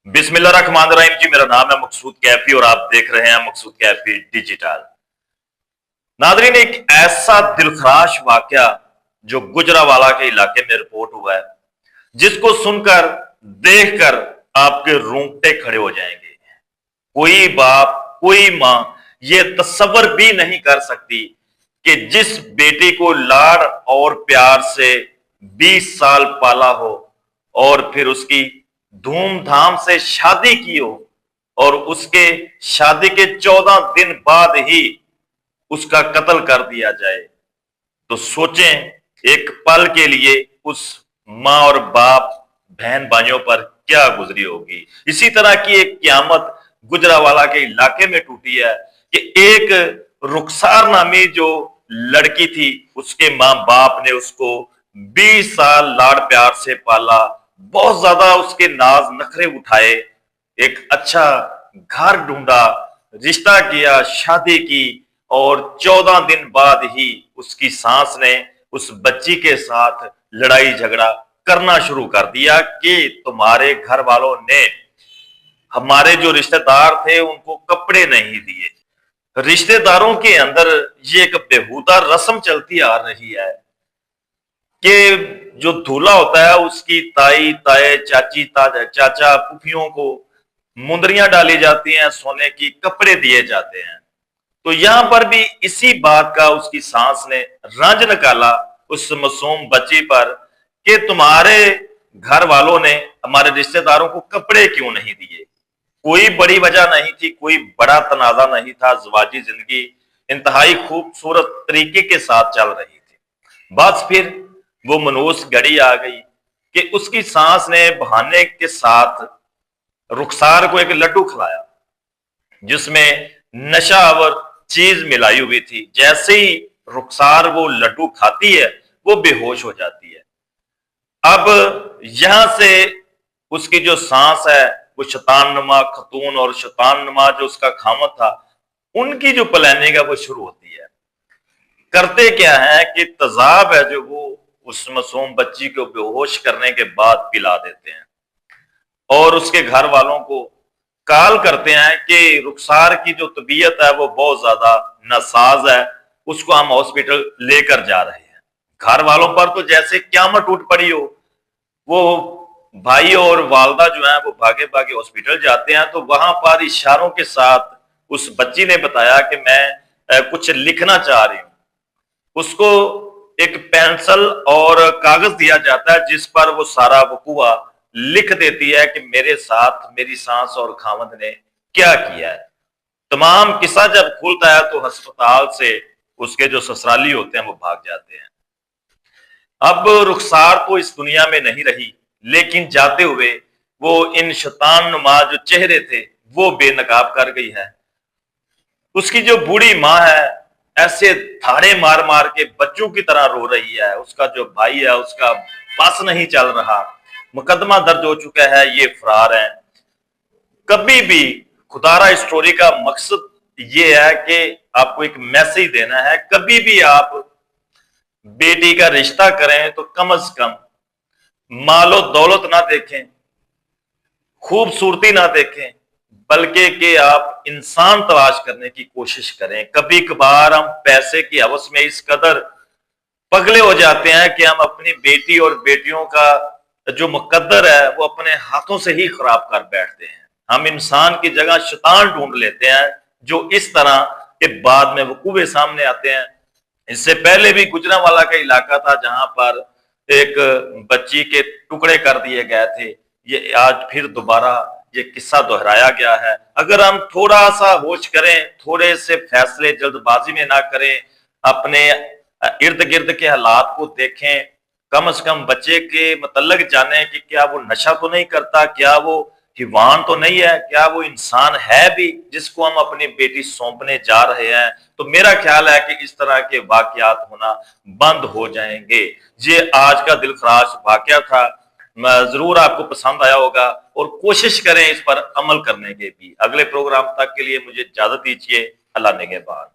बिस्मिल्लाहिर्रहमानिर्रहीम जी। मेरा नाम है मकसूद कैफी और आप देख रहे हैं मकसूद कैफी डिजिटल। नादरीन, एक ऐसा दिलखराश वाकया जो गुजरावाला के इलाके में रिपोर्ट हुआ है, जिसको सुनकर देखकर आपके रोंगटे खड़े हो जाएंगे। कोई बाप, कोई मां ये तसव्वुर भी नहीं कर सकती कि जिस बेटी को लाड़ और प्यार से 20 साल पाला हो और फिर उसकी धूमधाम से शादी की हो और उसके शादी के 14 दिन बाद ही उसका कत्ल कर दिया जाए, तो सोचें एक पल के लिए उस माँ और बाप, बहन भाइयों पर क्या गुजरी होगी। इसी तरह की एक क़यामत गुजरावाला के इलाके में टूटी है कि एक रुखसार नामी जो लड़की थी, उसके माँ बाप ने उसको 20 साल लाड़ प्यार से पाला, बहुत ज्यादा उसके नाज नखरे उठाए, एक अच्छा घर ढूंढा, रिश्ता किया, शादी की और 14 दिन बाद ही उसकी सांस ने उस बच्ची के साथ लड़ाई झगड़ा करना शुरू कर दिया कि तुम्हारे घर वालों ने हमारे जो रिश्तेदार थे उनको कपड़े नहीं दिए। रिश्तेदारों के अंदर ये एक बेहुदा रस्म चलती आ रही है कि जो दूल्हा होता है उसकी ताई, ताए, चाची, चाचा, फूफियों को मुंदरियां डाली जाती हैं, सोने की कपड़े दिए जाते हैं। तो यहां पर भी इसी बात का उसकी सांस ने रंज निकाला उस मासूम बच्ची पर कि तुम्हारे घर वालों ने हमारे रिश्तेदारों को कपड़े क्यों नहीं दिए। कोई बड़ी वजह नहीं थी, कोई बड़ा तनाजा नहीं था, ज़वाजी जिंदगी इंतहाई खूबसूरत तरीके के साथ चल रही थी। बस फिर वो मनूस घड़ी आ गई कि उसकी सांस ने बहाने के साथ रुखसार को एक लड्डू खिलाया जिसमें नशावर चीज मिलाई हुई थी। जैसे ही रुखसार वो लड्डू खाती है वो बेहोश हो जाती है। अब यहां से उसकी जो सांस है वो शैतान नुमा खतून और शैतान नुमा जो उसका खामद था, उनकी जो प्लानिंग है वो शुरू होती है। करते क्या है कि तेजाब है जो वो उस मासूम बच्ची को बेहोश करने के बाद पिला देते हैं और उसके घर वालों को कॉल करते हैं कि रुखसार की जो तबीयत है वो बहुत ज्यादा नासाज है, उसको हम हॉस्पिटल लेकर जा रहे हैं। घर वालों पर तो जैसे क़यामत टूट पड़ी हो। वो भाई और वालदा जो है वो भागे भागे हॉस्पिटल जाते हैं, तो वहां पर इशारों के साथ उस बच्ची ने बताया कि मैं कुछ लिखना चाह रही हूं। उसको एक पेंसिल और कागज दिया जाता है जिस पर वो सारा वकूआ लिख देती है कि मेरे साथ मेरी सांस और खामद ने क्या किया है। तमाम किस्सा जब खुलता है तो अस्पताल से उसके जो ससुराली होते हैं वो भाग जाते हैं। अब रुखसार तो इस दुनिया में नहीं रही, लेकिन जाते हुए वो इन शैतान नुमा जो चेहरे थे वो बेनकाब कर गई है। उसकी जो बूढ़ी माँ है ऐसे धाड़े मार मार के बच्चों की तरह रो रही है। उसका जो भाई है उसका बस नहीं चल रहा, मुकदमा दर्ज हो चुका है, ये फरार है। कभी भी खुदारा स्टोरी का मकसद ये है कि आपको एक मैसेज देना है, कभी भी आप बेटी का रिश्ता करें तो कम से कम मालो दौलत ना देखें, खूबसूरती ना देखें, बल्कि कि आप इंसान तलाश करने की कोशिश करें। कभी कभार हम पैसे की हवस में इस कदर पगले हो जाते हैं कि हम अपनी बेटी और बेटियों का जो मुकद्दर है वो अपने हाथों से ही खराब कर बैठते हैं। हम इंसान की जगह शैतान ढूंढ लेते हैं जो इस तरह के बाद में वकूवे सामने आते हैं। इससे पहले भी गुजरांवाला का इलाका था जहां पर एक बच्ची के टुकड़े कर दिए गए थे। ये आज फिर दोबारा ये किस्सा दोहराया गया है। अगर हम थोड़ा सा होश करें, थोड़े से फैसले जल्दबाजी में ना करें, अपने इर्द गिर्द के हालात को देखें, कम से कम बच्चे के मतलब जाने कि क्या वो नशा तो नहीं करता, क्या वो हिवान तो नहीं है, क्या वो इंसान है भी जिसको हम अपनी बेटी सौंपने जा रहे हैं। तो मेरा ख्याल है कि इस तरह के वाकयात होना बंद हो जाएंगे। ये आज का दिलखराश वाकया था, जरूर आपको पसंद आया होगा और कोशिश करें इस पर अमल करने के भी। अगले प्रोग्राम तक के लिए मुझे इजाजत दीजिए। अल्लाह निगहबान।